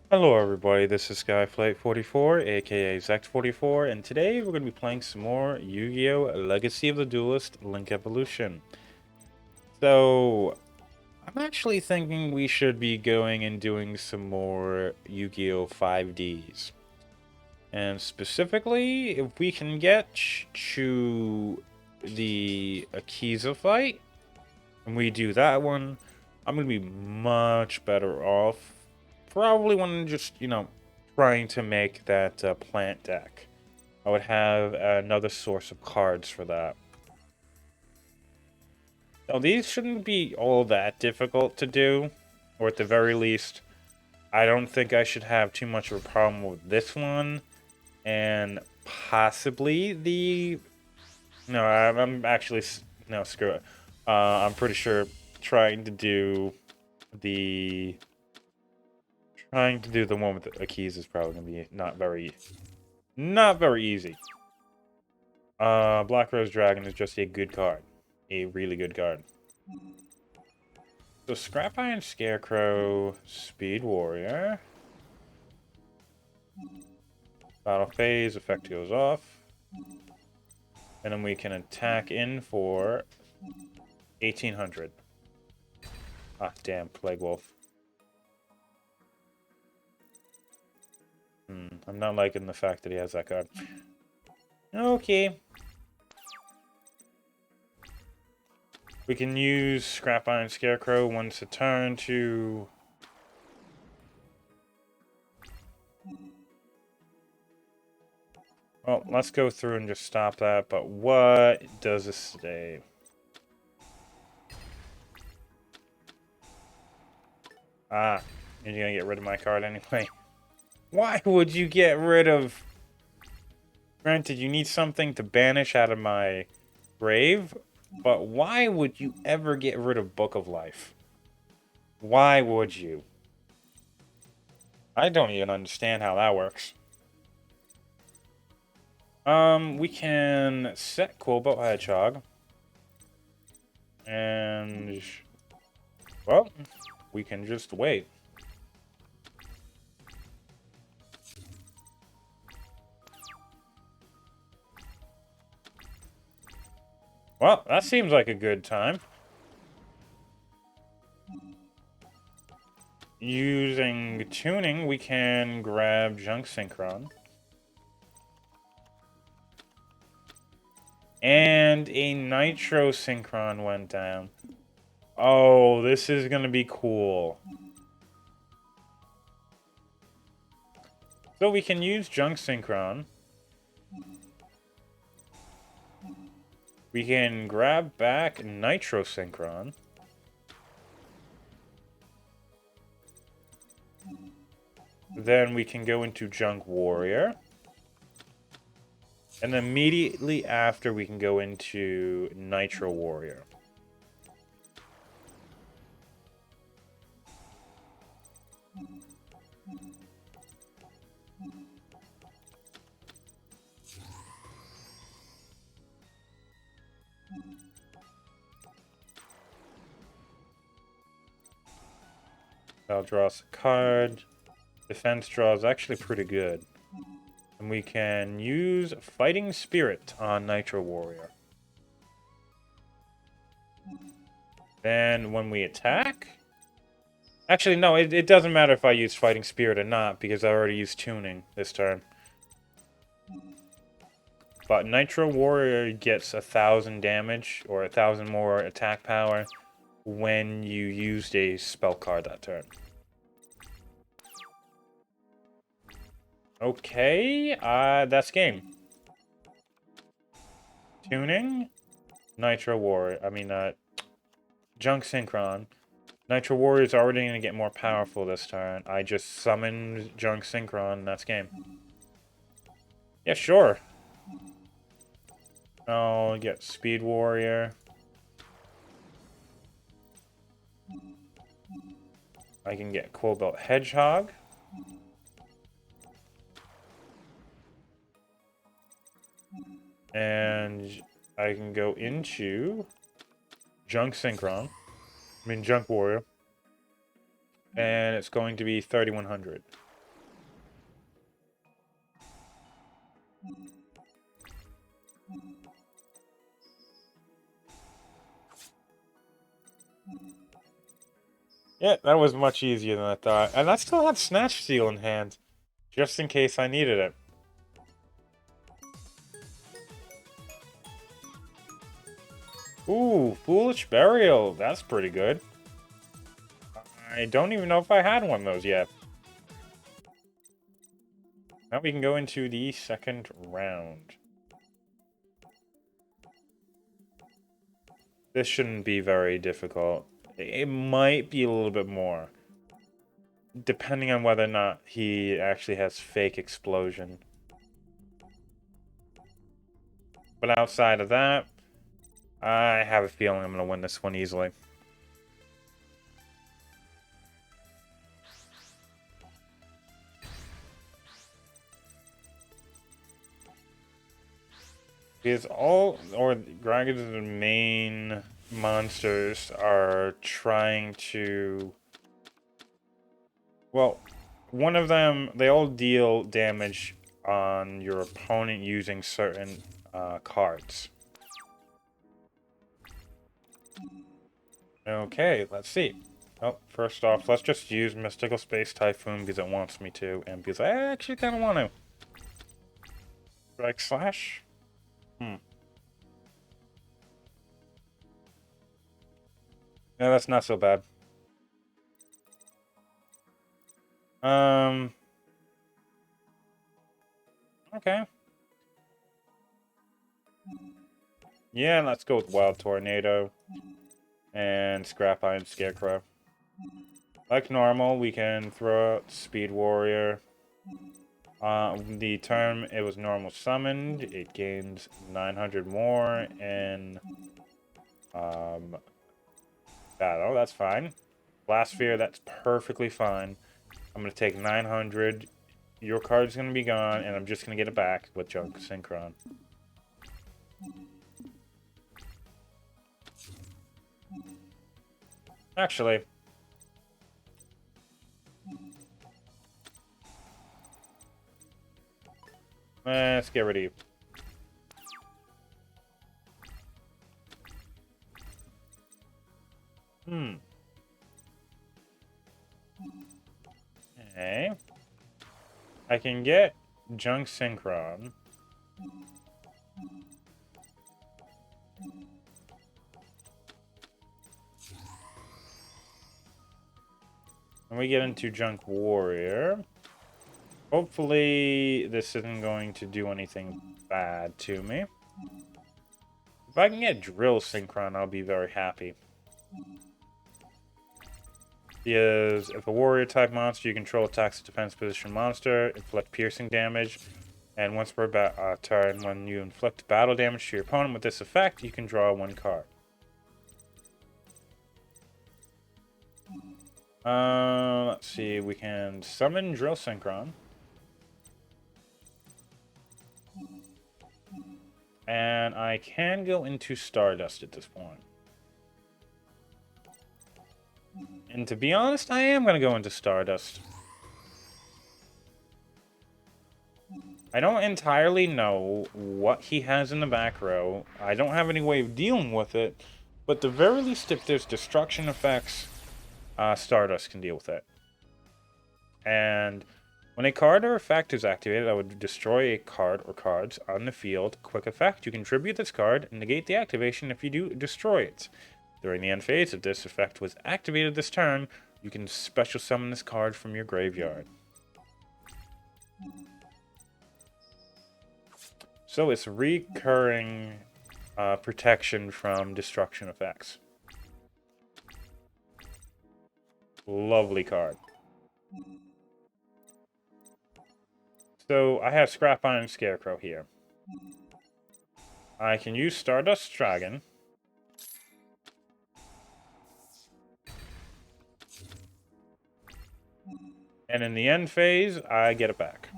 Hello everybody, this is Skyflight44, aka Zect44, and today we're going to be playing some more Yu-Gi-Oh! Legacy of the Duelist Link Evolution. So, I'm actually thinking we should be going and doing some more Yu-Gi-Oh! 5Ds. And specifically, if we can get to the Akiza fight, and we do that one, I'm going to be much better off. Probably when just, trying to make that plant deck. I would have another source of cards for that. Now, these shouldn't be all that difficult to do, or at the very least, I don't think I should have too much of a problem with this one, and possibly the... No, I'm actually... No, screw it. I'm pretty sure trying to do the... Trying to do the one with the keys is probably going to be not very easy. Black Rose Dragon is just a good card. A really good card. So Scrap Iron Scarecrow, Speed Warrior. Battle phase, effect goes off. And then we can attack in for 1800. Ah, damn, Plague Wolf. I'm not liking the fact that he has that card. Okay. We can use Scrap Iron Scarecrow once a turn to... Well, let's go through and just stop that, but what does this say? Ah, and you're gonna get rid of my card anyway. Why would you get rid of... Granted, you need something to banish out of my grave, but why would you ever get rid of Book of Life? Why would you? I don't even understand how that works. We can set Cobalt Hedgehog. And... Well, we can just wait. Well, that seems like a good time. Using tuning, we can grab Junk Synchron. And a Nitro Synchron went down. Oh, this is going to be cool. So we can use Junk Synchron. We can grab back Nitro Synchron. Then we can go into Junk Warrior. And immediately after, we can go into Nitro Warrior. I'll draw us a card. Defense draw is actually pretty good. And we can use Fighting Spirit on Nitro Warrior. Then when we attack... Actually, no, it doesn't matter if I use Fighting Spirit or not, because I already used Tuning this turn. But Nitro Warrior gets 1,000 damage, or 1,000 more attack power, when you used a spell card that turn. Okay, that's game. Tuning, Nitro Warrior, Junk Synchron. Nitro Warrior is already going to get more powerful this turn. I just summoned Junk Synchron, that's game. Yeah, sure. I'll get Speed Warrior. I can get Cobalt Hedgehog. And I can go into Junk Synchron. Junk Warrior. And it's going to be 3,100. Yeah, that was much easier than I thought. And I still have Snatch Steal in hand, just in case I needed it. Ooh, Foolish Burial. That's pretty good. I don't even know if I had one of those yet. Now we can go into the second round. This shouldn't be very difficult. It might be a little bit more, depending on whether or not he actually has fake explosion. But outside of that, I have a feeling I'm going to win this one easily. Because Gragas' main monsters are trying to... Well, one of them, they all deal damage on your opponent using certain cards. Okay, let's see. Oh, first off, let's just use Mystical Space Typhoon because it wants me to, and because I actually kind of want to. Strike Slash? Yeah, that's not so bad. Okay. Yeah, let's go with Wild Tornado and Scrap Iron Scarecrow. Like normal, we can throw out Speed Warrior. The turn it was normal summoned, it gains 900 more in battle. That's fine. Blast Sphere, that's perfectly fine. I'm going to take 900. Your card's going to be gone, and I'm just going to get it back with Junk Synchron. Actually, let's get rid of you. Okay. I can get Junk Synchron. And we get into Junk Warrior. Hopefully, this isn't going to do anything bad to me. If I can get Drill Synchron, I'll be very happy. Because if a warrior-type monster you control attacks a defense position monster, inflict piercing damage, and once per turn, when you inflict battle damage to your opponent with this effect, you can draw one card. Let's see, we can summon Drill Synchron. And I can go into Stardust at this point. And to be honest, I am going to go into Stardust. I don't entirely know what he has in the back row. I don't have any way of dealing with it. But at the very least, if there's destruction effects, Stardust can deal with it. And when a card or effect is activated, I would destroy a card or cards on the field. Quick effect, you contribute this card and negate the activation if you do destroy it. During the end phase, if this effect was activated this turn, you can special summon this card from your graveyard. So it's recurring protection from destruction effects. Lovely card. So I have Scrap Iron Scarecrow here. I can use Stardust Dragon. And in the end phase, I get it back.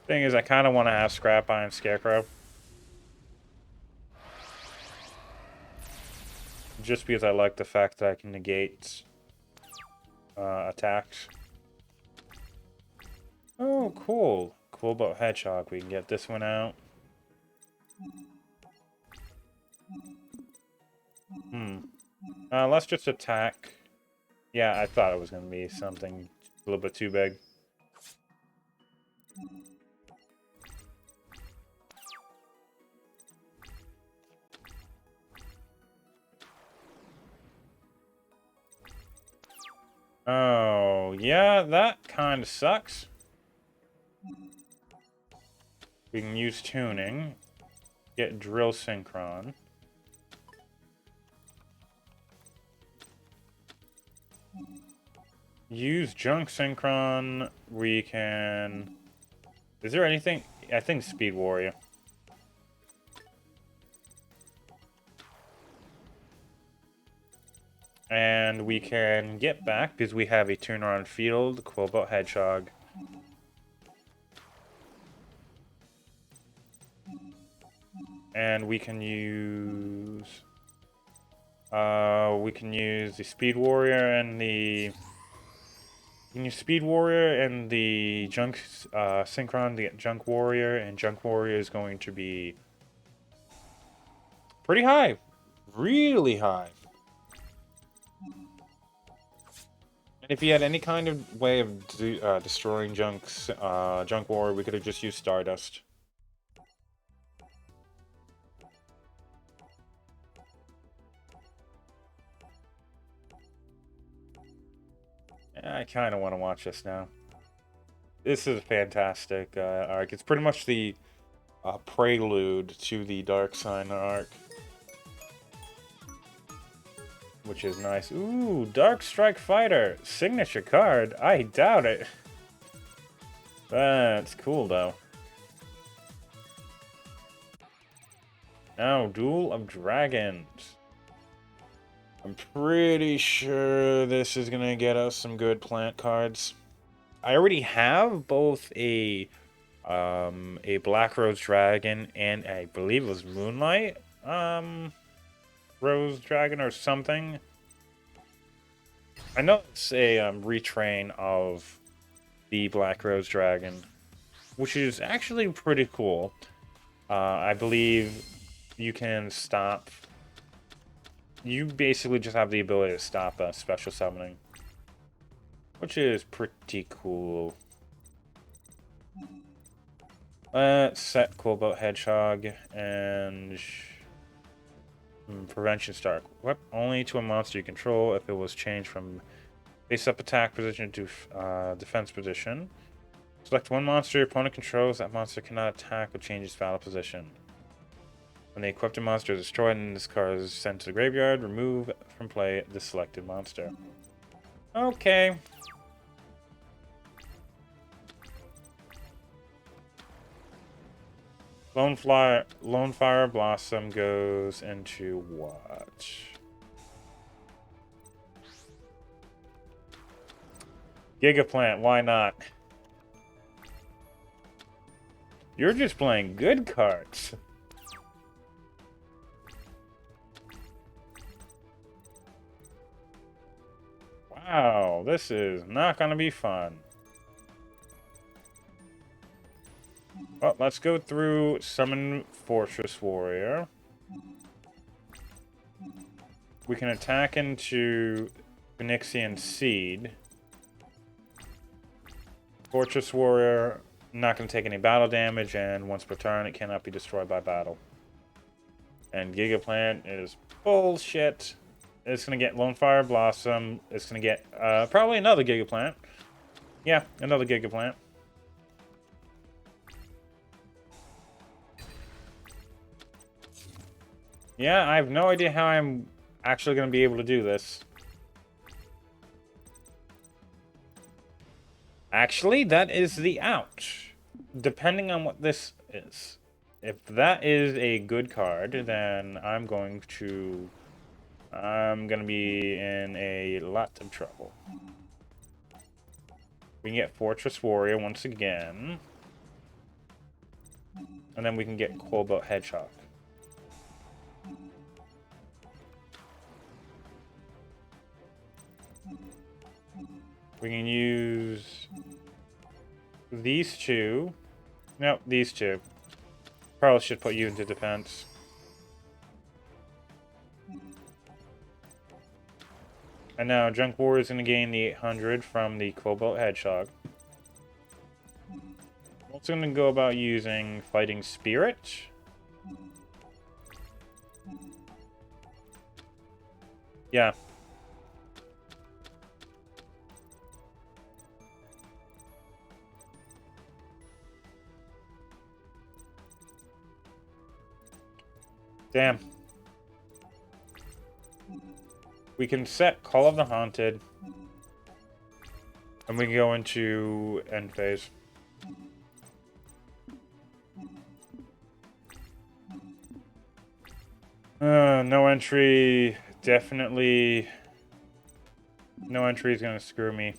Thing is, I kind of want to have Scrap Iron Scarecrow. Just because I like the fact that I can negate attacks. Oh, cool. Cool about Hedgehog. We can get this one out. Let's just attack. Yeah, I thought it was going to be something a little bit too big. Oh, yeah, that kind of sucks. We can use tuning. Get drill synchron. Use junk synchron. We can... Is there anything? I think speed warrior. And we can get back because we have a turnaround field, Quillbot Hedgehog. And we can use the Speed Warrior and the Speed Warrior and the Junk Synchron to get Junk Warrior, and Junk Warrior is going to be pretty high. Really high. And if you had any kind of way of destroying Junk Warrior, we could have just used Stardust. I kind of want to watch this now. This is a fantastic arc. It's pretty much the prelude to the Dark Sign arc. Which is nice. Ooh, Dark Strike Fighter. Signature card. I doubt it. That's cool, though. Now, Duel of Dragons. I'm pretty sure this is going to get us some good plant cards. I already have both a Black Rose Dragon and I believe it was Moonlight Rose Dragon or something. I know it's a retrain of the Black Rose Dragon, which is actually pretty cool. I believe you can stop... You basically just have the ability to stop special summoning, which is pretty cool. Let's set Quillbot Hedgehog and Prevention Star. What? Only to a monster you control if it was changed from face-up attack position to defense position. Select one monster your opponent controls. That monster cannot attack or change its battle position. When the equipped monster is destroyed and this card is sent to the graveyard, remove from play the selected monster. Okay. Lone Fire Blossom goes into what? Gigaplant, why not? You're just playing good cards. Wow, this is not gonna be fun. Well, let's go through Summon Fortress Warrior. We can attack into Phoenixian Seed. Fortress Warrior, not going to take any battle damage, and once per turn, it cannot be destroyed by battle. And Gigaplant is bullshit. It's going to get Lone Fire Blossom. It's going to get probably another Gigaplant. Yeah, another Gigaplant. Yeah, I have no idea how I'm actually going to be able to do this. Actually, that is the out. Depending on what this is. If that is a good card, then I'm going to be in a lot of trouble. We can get Fortress Warrior once again. And then we can get Quillbot Hedgehog. We can use these two. Nope, these two. Probably should put you into defense. And now Junk War is going to gain the 800 from the Cobalt Hedgehog. I'm also going to go about using Fighting Spirit. Yeah. Damn. We can set Call of the Haunted. And we can go into end phase. No entry. Definitely. No entry is going to screw me.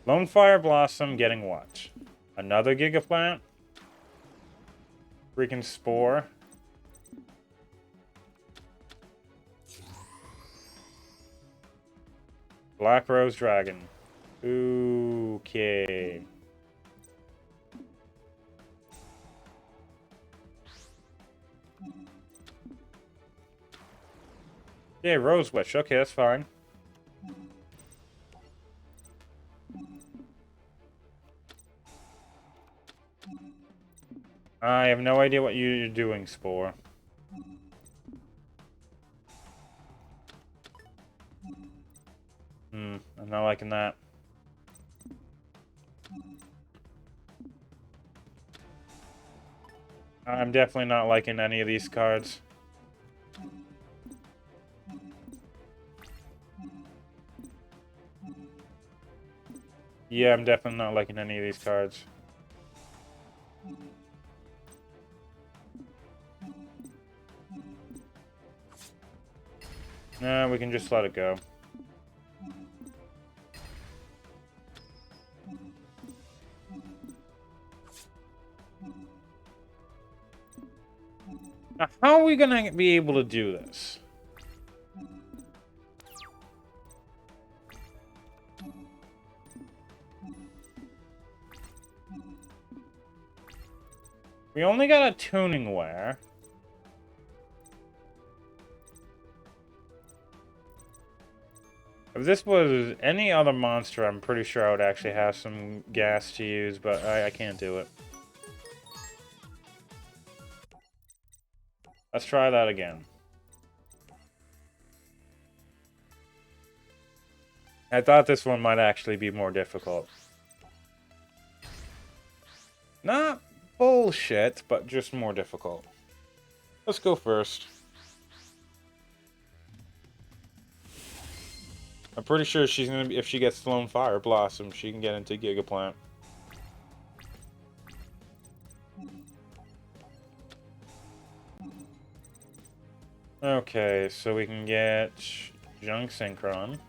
Lone Fire Blossom getting what? Another Gigaplant? Freaking Spore. Black Rose Dragon. Okay. Yeah, Rose Witch. Okay, that's fine. I have no idea what you're doing, Spore. I'm not liking that. I'm definitely not liking any of these cards. Yeah, I'm definitely not liking any of these cards. Nah, we can just let it go. Now, how are we gonna be able to do this? We only got a tuning wear. If this was any other monster, I'm pretty sure I would actually have some gas to use, but I can't do it. Let's try that again. I thought this one might actually be more difficult. Not bullshit, but just more difficult. Let's go first. I'm pretty sure she's gonna be, if she gets Lone Fire Blossom, she can get into Gigaplant. Okay, so we can get Junk Synchron.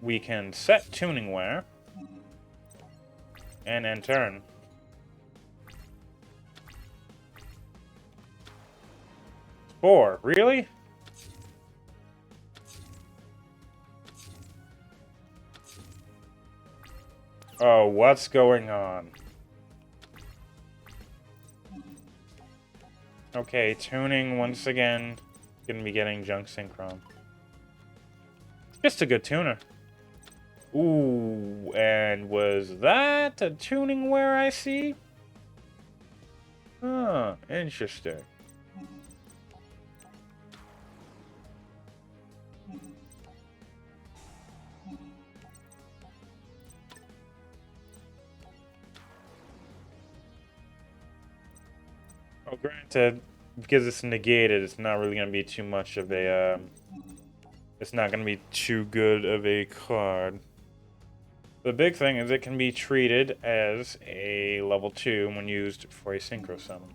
We can set Tuning Wear. And end turn. Spore, really? Oh, what's going on? Okay, tuning once again. Gonna be getting Junk Synchron. Just a good tuner. Ooh, and was that a tuning where I see? Huh, interesting. Oh, granted, because it's negated, it's not really going to be too much of a, it's not going to be too good of a card. The big thing is it can be treated as a level 2 when used for a Synchro Summon.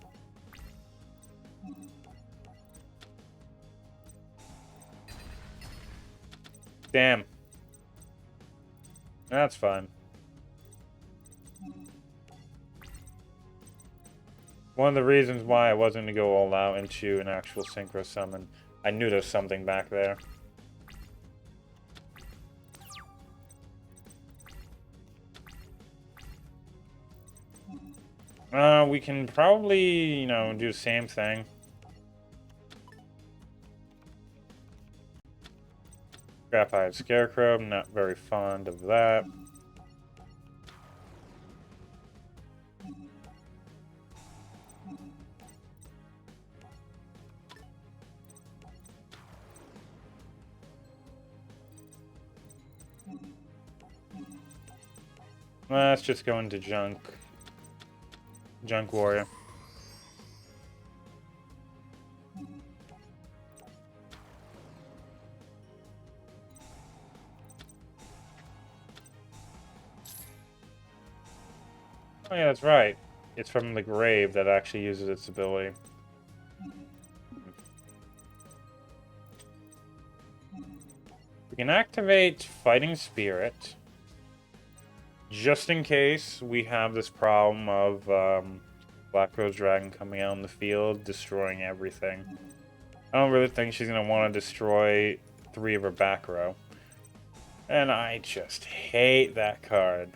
Damn. That's fine. One of the reasons why I wasn't going to go all out into an actual Synchro Summon, I knew there was something back there. We can probably, you know, do the same thing. Scrap-eyed Scarecrow, not very fond of that. Let's just go into Junk Warrior. Oh yeah, that's right. It's from the grave that actually uses its ability. We can activate Fighting Spirit, just in case we have this problem of Black Rose Dragon coming out in the field, destroying everything. I don't really think she's going to want to destroy 3 of her back row. And I just hate that card.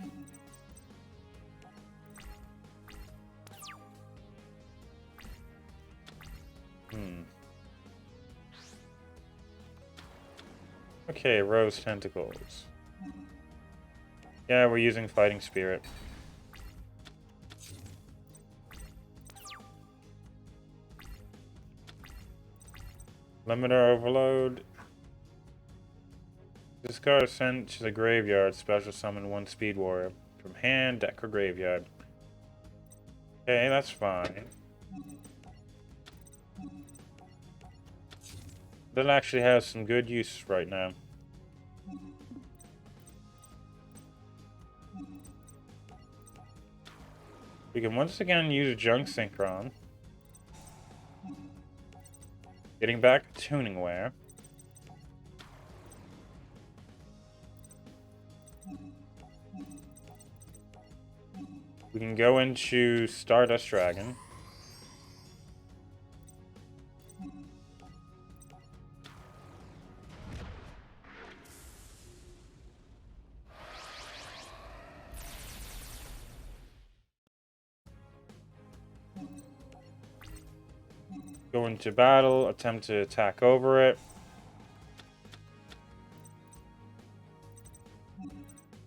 Okay, Rose Tentacles. Yeah, we're using Fighting Spirit. Limiter Overload. This card is sent to the graveyard. Special summon 1 Speed Warrior. From hand, deck, or graveyard. Okay, that's fine. That actually has some good use right now. We can once again use Junk Synchron. Getting back Tuning Wear. We can go into Stardust Dragon. Go into battle, attempt to attack over it.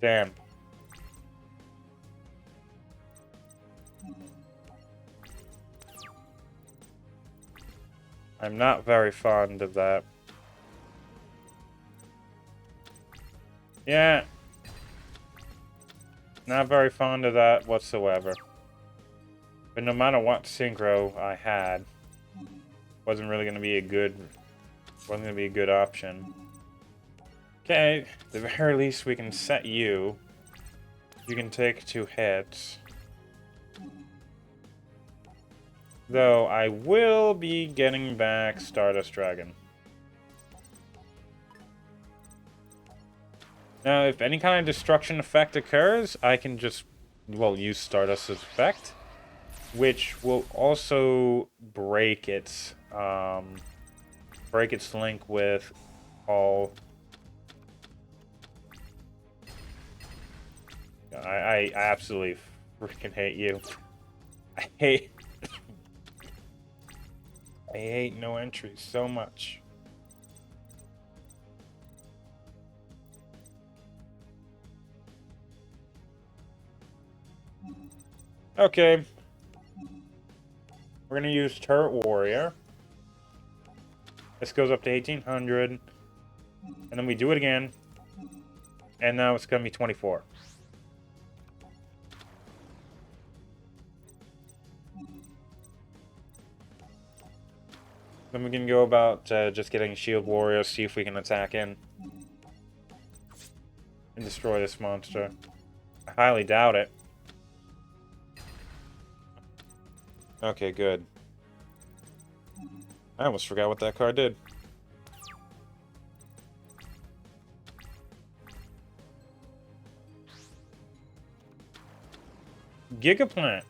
Damn. I'm not very fond of that. Yeah. Not very fond of that whatsoever. But no matter what synchro I had, wasn't really going to be a good option. Okay, at the very least we can set you. You can take 2 hits. Though I will be getting back Stardust Dragon. Now, if any kind of destruction effect occurs, I can just, well, use Stardust's effect, which will also break its link with all. I absolutely freaking hate you. I hate no entries so much. Okay. We're gonna use Turret Warrior. This goes up to 1800. And then we do it again. And now it's gonna be 24. Then we can go about just getting Shield Warrior, see if we can attack in. And destroy this monster. I highly doubt it. Okay, good. I almost forgot what that card did. Gigaplant.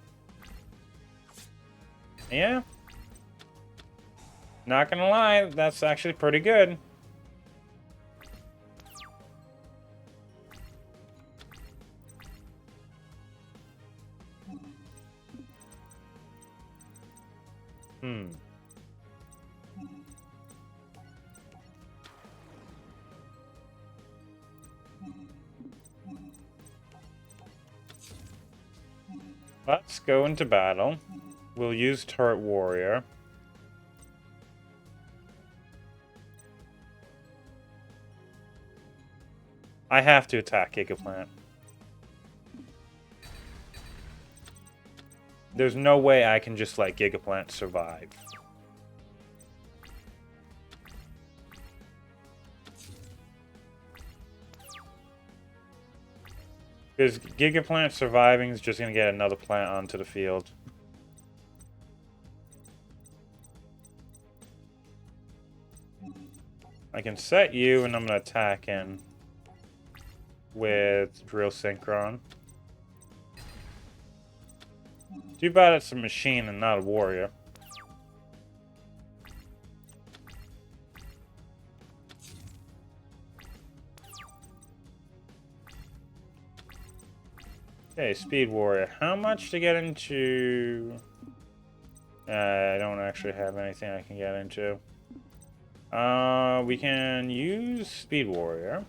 Yeah. Not gonna lie, that's actually pretty good. Let's go into battle. We'll use Turret Warrior. I have to attack Gigaplant. There's no way I can just let Gigaplant survive. Because Gigaplant surviving is just going to get another plant onto the field. I can set you, and I'm going to attack in with Drill Synchron. Too bad it's a machine and not a warrior. Okay, Speed Warrior. How much to get into? I don't actually have anything I can get into. We can use Speed Warrior.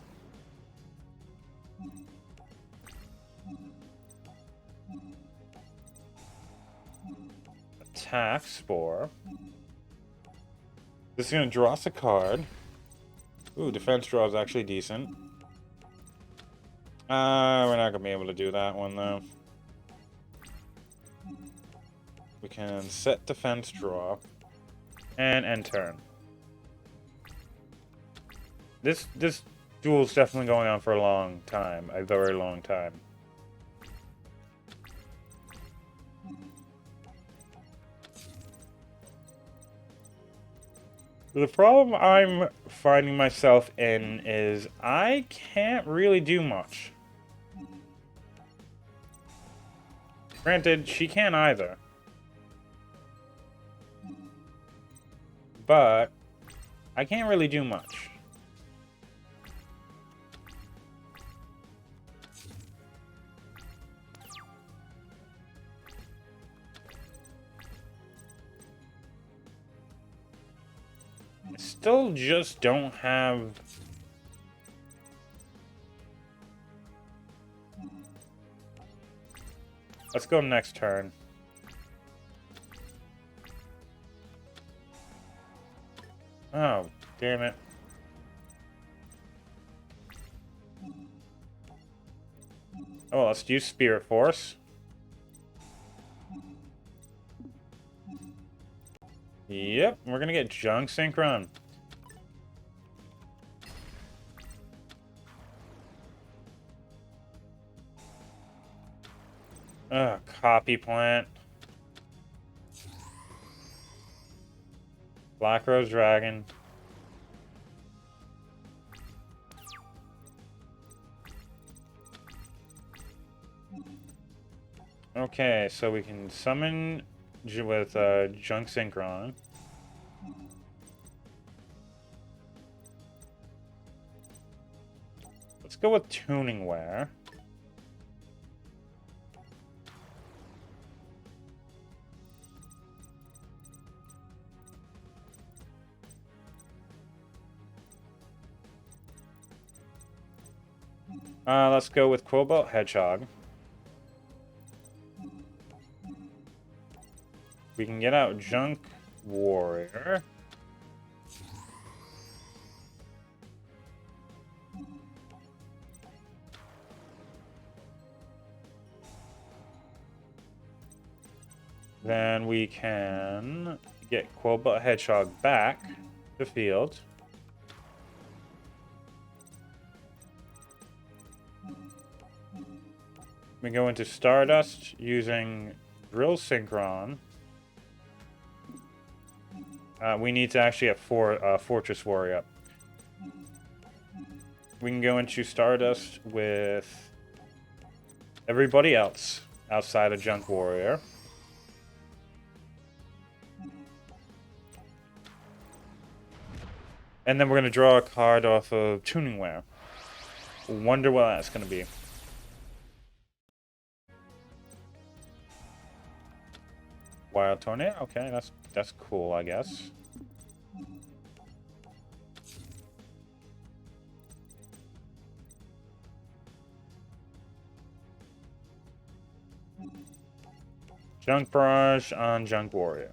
Attack Spore. This is going to draw us a card. Ooh, defense draw is actually decent. We're not going to be able to do that one, though. We can set defense draw. And end turn. This duel's definitely going on for a long time. A very long time. The problem I'm finding myself in is I can't really do much. Granted, she can't either. But I can't really do much. I still just don't have... Let's go next turn. Oh, damn it. Oh, let's use Spirit Force. Yep, we're gonna get Junk Synchron. Ugh, Copy Plant. Black Rose Dragon. Okay, so we can summon with Junk Synchron. Let's go with Tuning Wear. Let's go with Quillbolt Hedgehog. We can get out Junk Warrior. Then we can get Quillbolt Hedgehog back to the field. We go into Stardust using Drill Synchron. We need to actually have Fortress Warrior up. We can go into Stardust with everybody else outside of Junk Warrior. And then we're going to draw a card off of Tuning Wear. Wonder what that's going to be. Wild Tornado? Okay, that's cool, I guess. Junk Barrage on Junk Warrior.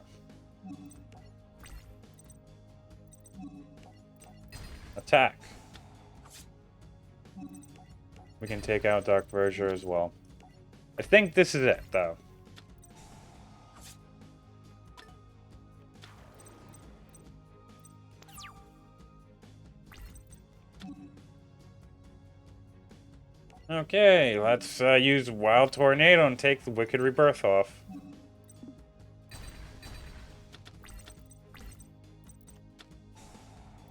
Attack. We can take out Dark Verger as well. I think this is it, though. Okay, let's use Wild Tornado and take the Wicked Rebirth off.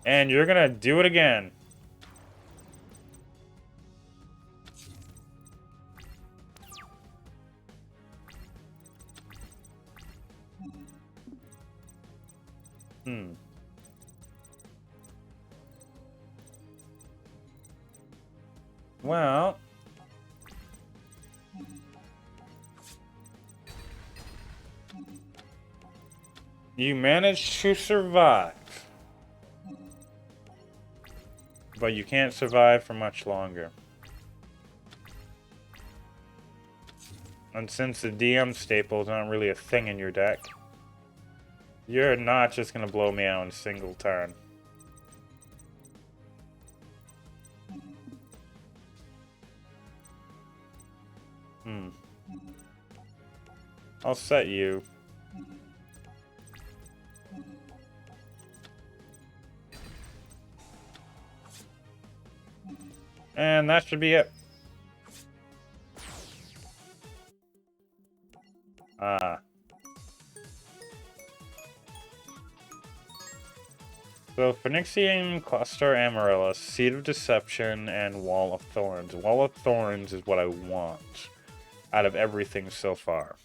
And you're gonna do it again. Well... you managed to survive. But you can't survive for much longer. And since the DM staple is not really a thing in your deck, you're not just gonna blow me out in a single turn. I'll set you. And that should be it. So, Phoenician, Cluster, Amaryllis, Seed of Deception, and Wall of Thorns. Wall of Thorns is what I want out of everything so far.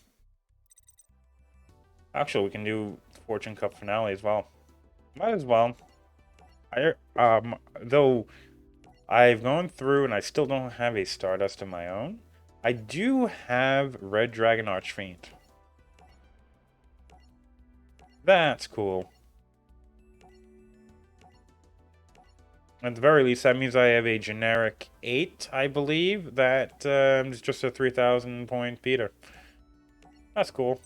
Actually, we can do Fortune Cup Finale as well. Might as well. Though I've gone through and I still don't have a Stardust of my own, I do have Red Dragon Archfiend. That's cool. At the very least, that means I have a generic 8, I believe, that is just a 3,000 point beater. That's cool.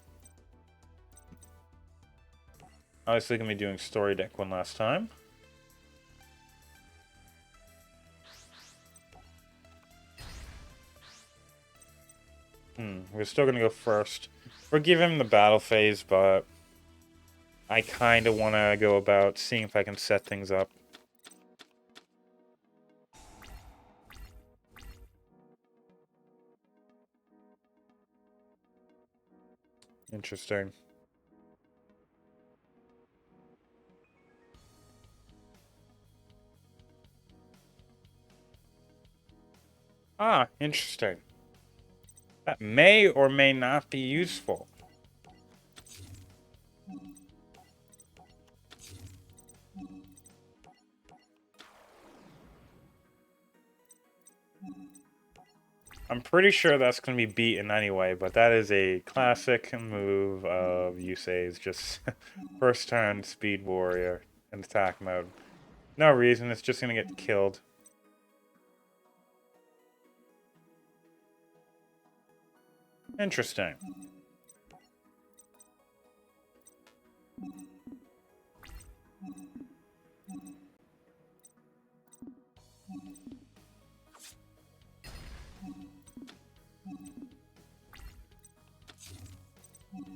Obviously, going to be doing story deck one last time. We're still going to go first. We'll give him the battle phase, but I kind of want to go about seeing if I can set things up. Interesting. Ah, interesting. That may or may not be useful. I'm pretty sure that's going to be beaten anyway, but that is a classic move of Yusei's. Just first turn Speed Warrior in attack mode. No reason, it's just going to get killed. Interesting.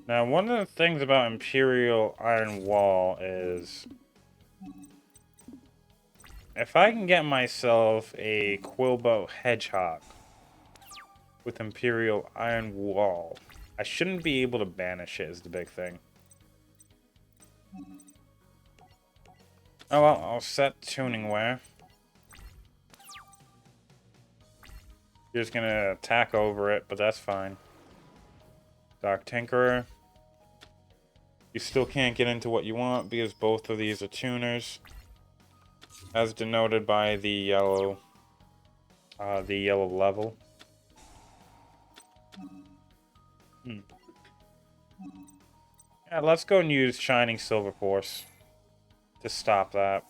Now, one of the things about Imperial Iron Wall is if I can get myself a Quillbow Hedgehog with Imperial Iron Wall, I shouldn't be able to banish it is the big thing. Oh well, I'll set Tuning Wear. You're just gonna attack over it, but that's fine. Dark Tinkerer. You still can't get into what you want because both of these are tuners, as denoted by the yellow level. Yeah, let's go and use Shining Silver Force to stop that.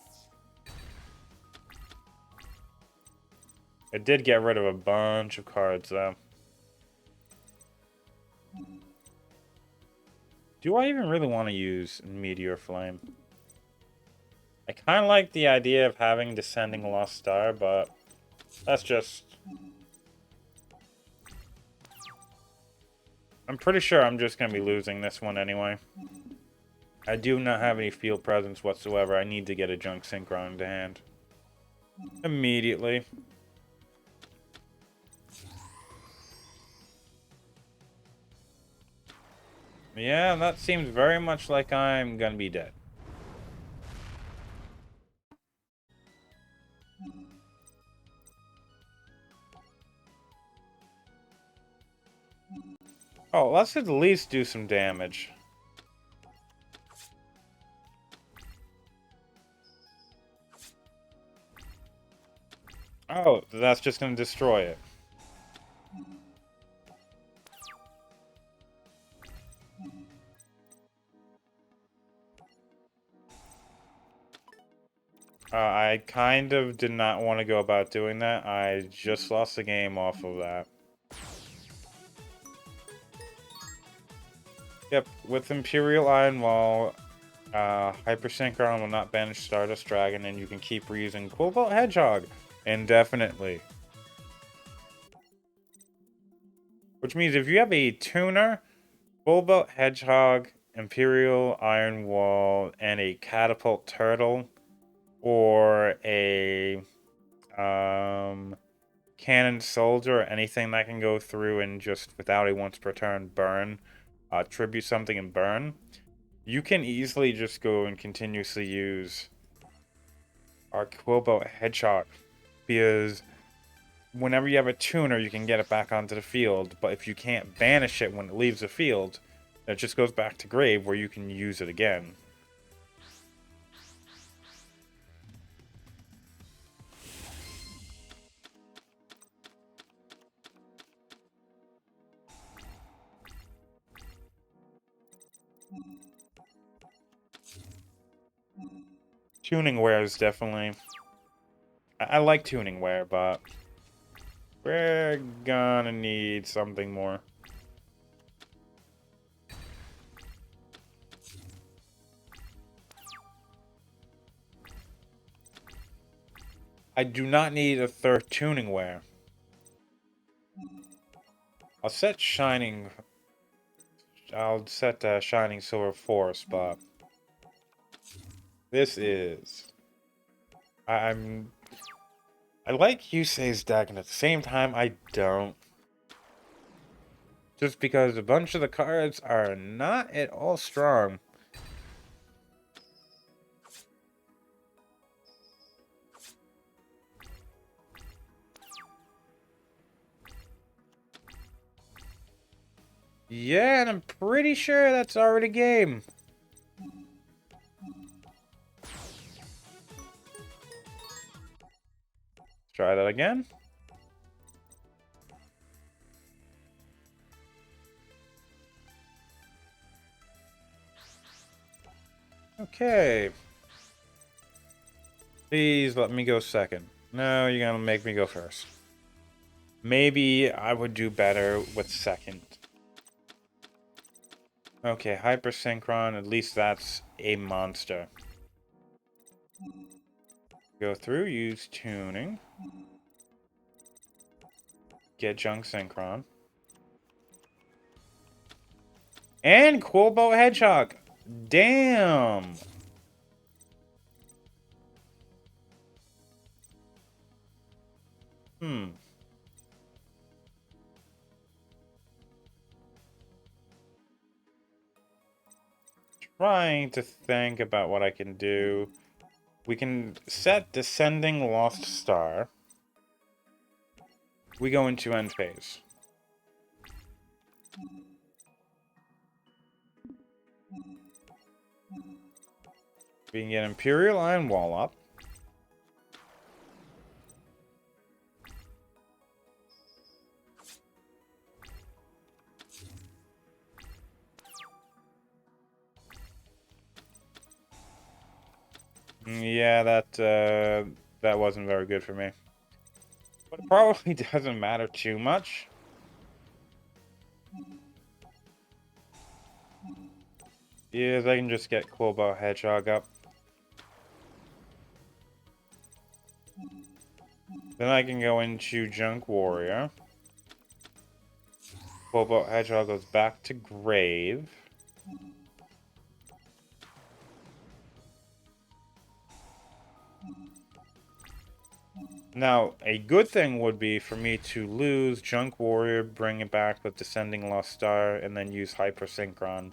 It did get rid of a bunch of cards, though. Do I even really want to use Meteor Flame? I kind of like the idea of having Descending Lost Star, but that's just... I'm pretty sure I'm just going to be losing this one anyway. I do not have any field presence whatsoever. I need to get a Junk Synchron to hand. Immediately. Yeah, that seems very much like I'm going to be dead. Oh, let's at least do some damage. Oh, that's just going to destroy it. I kind of did not want to go about doing that. I just lost the game off of that. Yep, with Imperial Iron Wall, Hyper Synchron will not banish Stardust Dragon, and you can keep reusing Cobalt Hedgehog indefinitely. Which means if you have a tuner, Cobalt Hedgehog, Imperial Iron Wall, and a Catapult Turtle, or a Cannon Soldier, or anything that can go through and just without a once per turn burn, tribute something and burn, you can easily just go and continuously use our Cobalt Hedgehog, because whenever you have a tuner, you can get it back onto the field, but if you can't banish it when it leaves the field, it just goes back to grave where you can use it again. Tuning wear is definitely... I like tuning wear, but we're gonna need something more. I do not need a third tuning wear. I'll set Shining Silver Force, but this is... I like Yusei's deck, and at the same time, I don't. Just because a bunch of the cards are not at all strong. Yeah, and I'm pretty sure that's already game. Let's try that again. Okay. Please let me go second. No, you're gonna make me go first. Maybe I would do better with second. Okay, Hyper Synchron, at least that's a monster. Go through, use tuning. Get Junk Synchron. And Cobalt Hedgehog! Damn! Trying to think about what I can do. We can set Descending Lost Star. We go into end phase. We can get Imperial Iron Wall up. Yeah, that wasn't very good for me. But it probably doesn't matter too much. Yes, I can just get Cobalt Hedgehog up. Then I can go into Junk Warrior. Cobalt Hedgehog goes back to Grave. Now, a good thing would be for me to lose Junk Warrior, bring it back with Descending Lost Star, and then use Hyper Synchron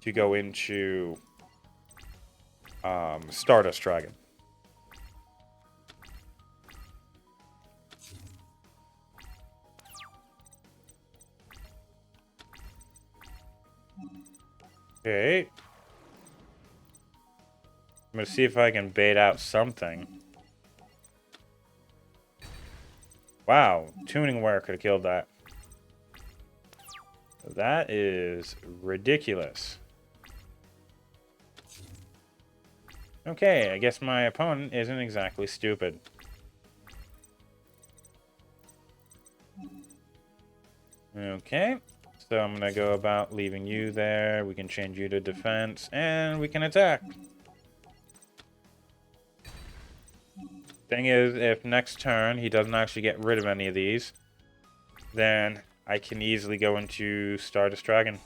to go into Stardust Dragon. Okay. I'm gonna see if I can bait out something. Wow, Tuning Wear could have killed that. That is ridiculous. Okay, I guess my opponent isn't exactly stupid. Okay, so I'm gonna go about leaving you there. We can change you to defense, and we can attack. Thing is, if next turn he doesn't actually get rid of any of these, then I can easily go into Stardust Dragon.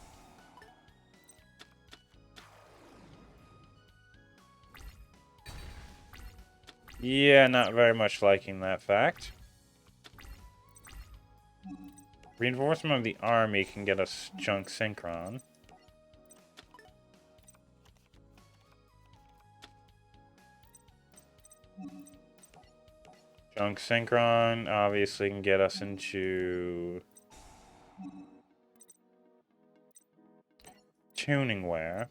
Yeah, not very much liking that fact. Reinforcement of the army can get us Junk Synchron. Junk Synchron obviously can get us into Tuning Wear.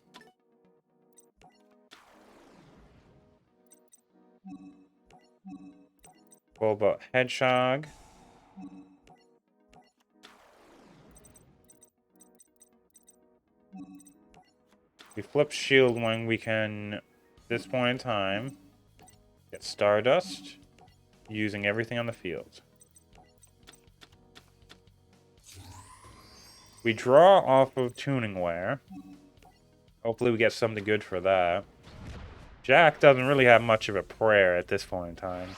Cobalt Hedgehog. We flip shield when we can, at this point in time, get Stardust, using everything on the field. We draw off of Tuning Wear. Hopefully we get something good for that. Jack doesn't really have much of a prayer at this point in time.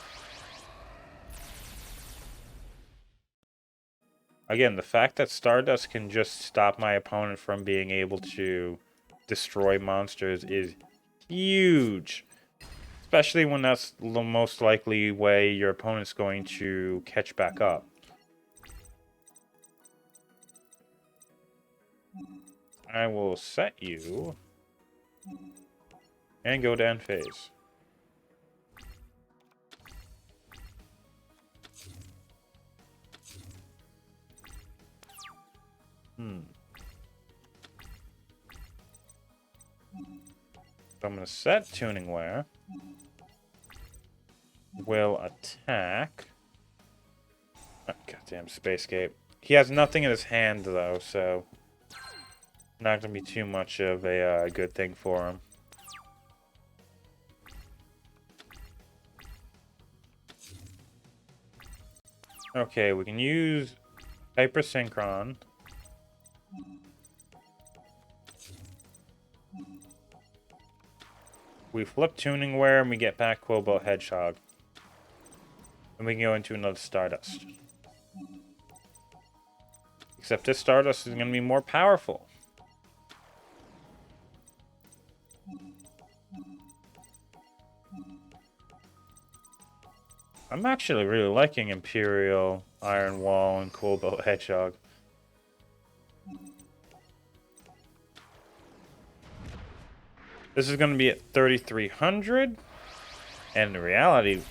Again, the fact that Stardust can just stop my opponent from being able to destroy monsters is huge. Especially when that's the most likely way your opponent's going to catch back up. I will set you and go to end phase. So I'm going to set Tuning Wear. Will attack. Oh, goddamn Spacescape. He has nothing in his hand, though, so not going to be too much of a good thing for him. Okay, we can use Hyper Synchron. We flip Tuning Wear and we get back Cobalt Hedgehog. And we can go into another Stardust. Except this Stardust is going to be more powerful. I'm actually really liking Imperial, Iron Wall, and Cobalt Hedgehog. This is going to be at 3,300. And in reality,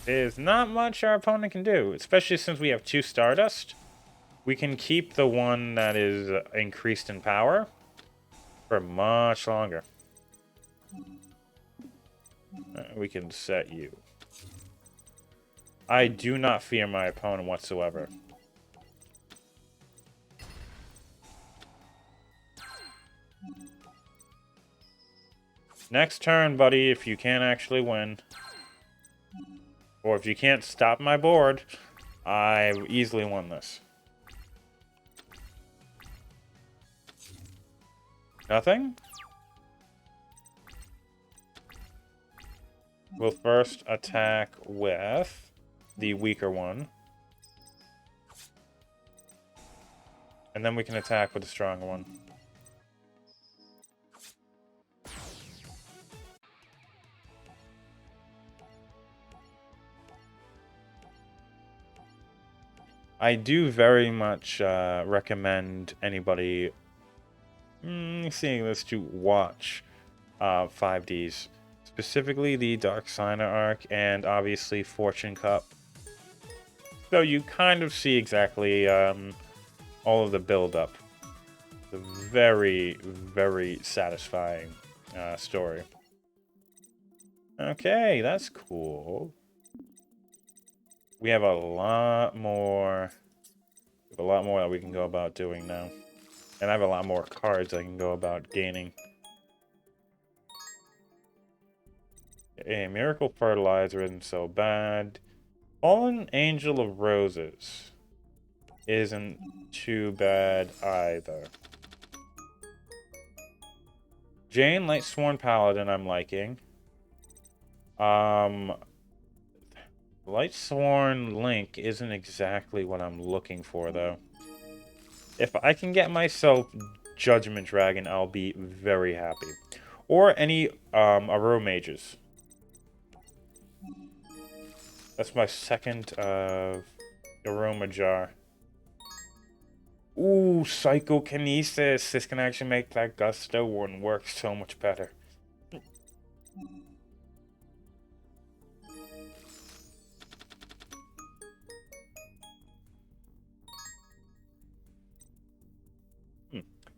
there's not much our opponent can do. Especially since we have 2 Stardust. We can keep the one that is increased in power for much longer. We can set you. I do not fear my opponent whatsoever. Next turn, buddy, if you can't actually win. Or if you can't stop my board, I easily won this. Nothing? We'll first attack with the weaker one. And then we can attack with the stronger one. I do very much recommend anybody seeing this to watch 5Ds. Specifically the Dark Signer arc and obviously Fortune Cup. So you kind of see exactly all of the build-up. The very, very satisfying story. Okay, that's cool. We have a lot more. A lot more that we can go about doing now. And I have a lot more cards I can go about gaining. A Miracle Fertilizer isn't so bad. Fallen Angel of Roses isn't too bad either. Jane Lightsworn Paladin I'm liking. Lightsworn Link isn't exactly what I'm looking for, though. If I can get myself Judgment Dragon, I'll be very happy. Or any Aurora Mages. That's my second Aroma Jar. Ooh, Psychokinesis. This can actually make that Gusto one work so much better.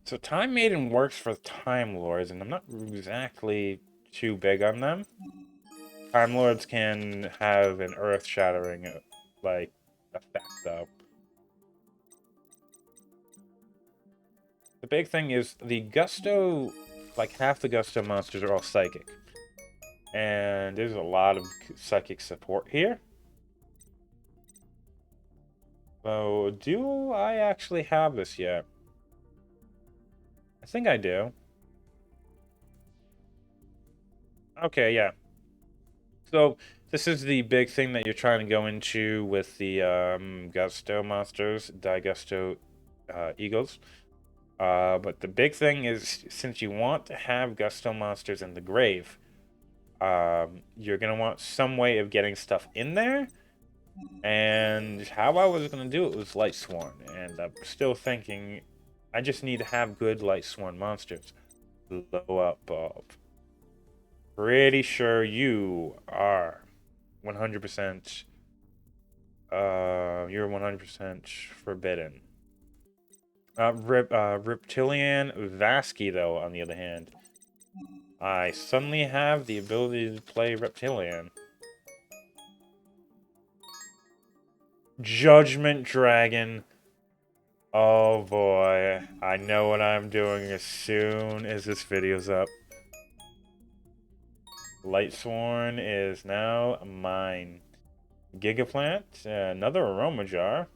So Time Maiden works for Time Lords, and I'm not exactly too big on them. Time Lords can have an earth-shattering, like, effect, though. The big thing is the Gusto, like, half the Gusto monsters are all psychic. And there's a lot of psychic support here. So, do I actually have this yet? I think I do. Okay, yeah. So, this is the big thing that you're trying to go into with the Gusto monsters, Digusto Eagles. But the big thing is, since you want to have Gusto monsters in the grave, you're going to want some way of getting stuff in there. And how I was going to do it was Lightsworn. And I'm still thinking, I just need to have good Lightsworn monsters. Blow up Bob. Pretty sure you are 100%, you're 100% forbidden. Reptilian Vasky, though, on the other hand. I suddenly have the ability to play Reptilian. Judgment Dragon. Oh boy. I know what I'm doing as soon as this video's up. Lightsworn is now mine. Gigaplant, another Aroma Jar.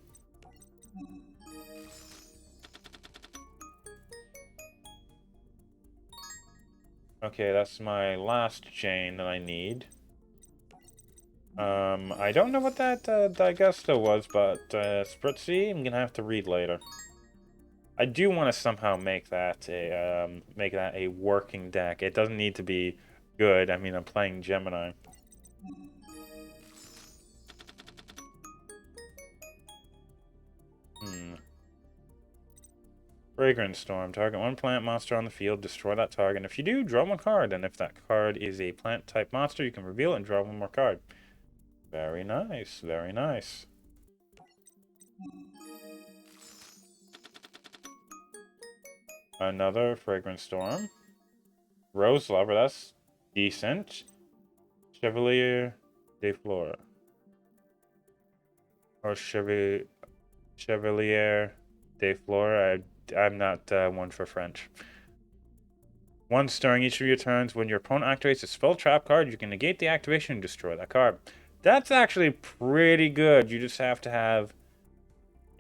Okay, that's my last chain that I need. I don't know what that Digusto was, but Spritzy, I'm gonna have to read later. I do want to somehow make that a working deck. It doesn't need to be good. I mean, I'm playing Gemini. Fragrance Storm. Target one plant monster on the field. Destroy that target. If you do, draw one card. And if that card is a plant-type monster, you can reveal it and draw one more card. Very nice. Very nice. Another Fragrance Storm. Rose Lover. That's decent. Chevalier de Flora. Or Chevalier de Flora. I'm not one for French. Once during each of your turns, when your opponent activates a spell trap card, you can negate the activation and destroy that card. That's actually pretty good. You just have to have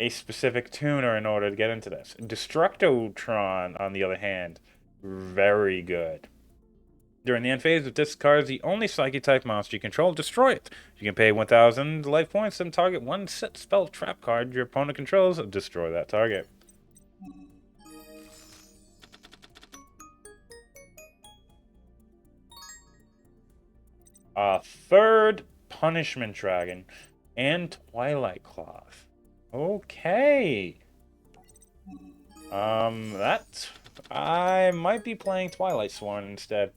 a specific tuner in order to get into this. Destructotron, on the other hand, very good. During the end phase, if this card is the only psychic type monster you control, destroy it. You can pay 1,000 life points and target one set spell trap card your opponent controls, destroy that target. A third Punishment Dragon and Twilight Cloth. Okay. That I might be playing Twilight Sworn instead.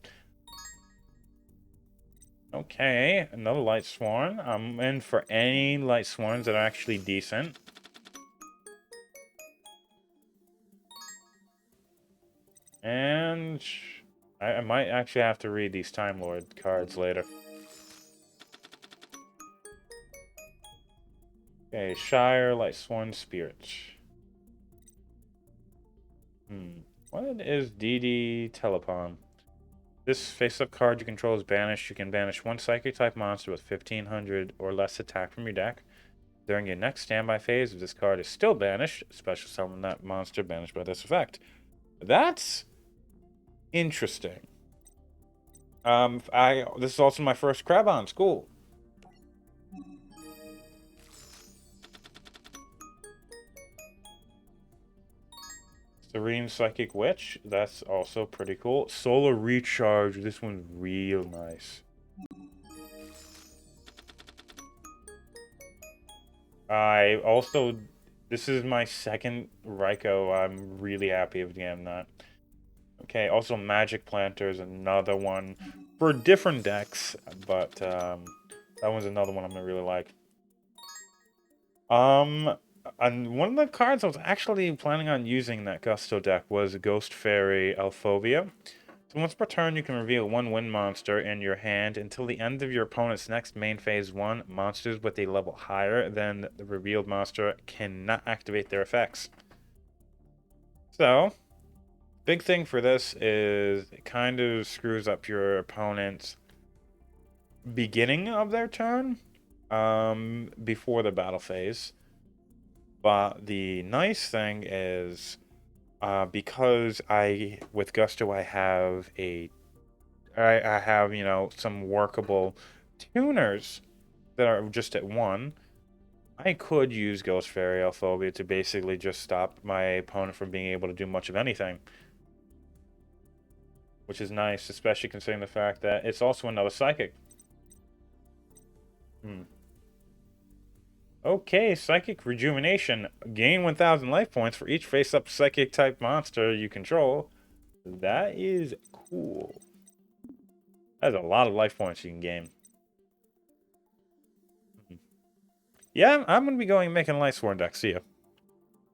Okay, another Light Sworn. I'm in for any Light Sworns that are actually decent. And I might actually have to read these Time Lord cards later. Okay, Shire, Light Sworn, Spirit. What is DD Telepon? This face-up card you control is banished. You can banish one Psychic-type monster with 1,500 or less attack from your deck. During your next standby phase, if this card is still banished, special summon that monster banished by this effect. That's interesting. This is also my first Crabon. Cool. Serene Psychic Witch. That's also pretty cool. Solar Recharge. This one's real nice. I also... This is my second Raikou. I'm really happy with getting that. Okay, also Magic Planter is another one for different decks, but that one's another one I'm gonna really like. And one of the cards I was actually planning on using in that Gusto deck was Ghost Fairy Alphobia. So once per turn, you can reveal one wind monster in your hand until the end of your opponent's next main phase 1. Monsters with a level higher than the revealed monster cannot activate their effects. So, big thing for this is it kind of screws up your opponent's beginning of their turn before the battle phase. But the nice thing is because with Gusto I have I have, you know, some workable tuners that are just at 1. I could use Ghost Fairy Alphobia to basically just stop my opponent from being able to do much of anything. Which is nice, especially considering the fact that it's also another Psychic. Okay, Psychic Rejuvenation. Gain 1,000 life points for each face-up Psychic-type monster you control. That is cool. That's a lot of life points you can gain. Yeah, I'm going to be going and making a Light Sworn deck. See ya.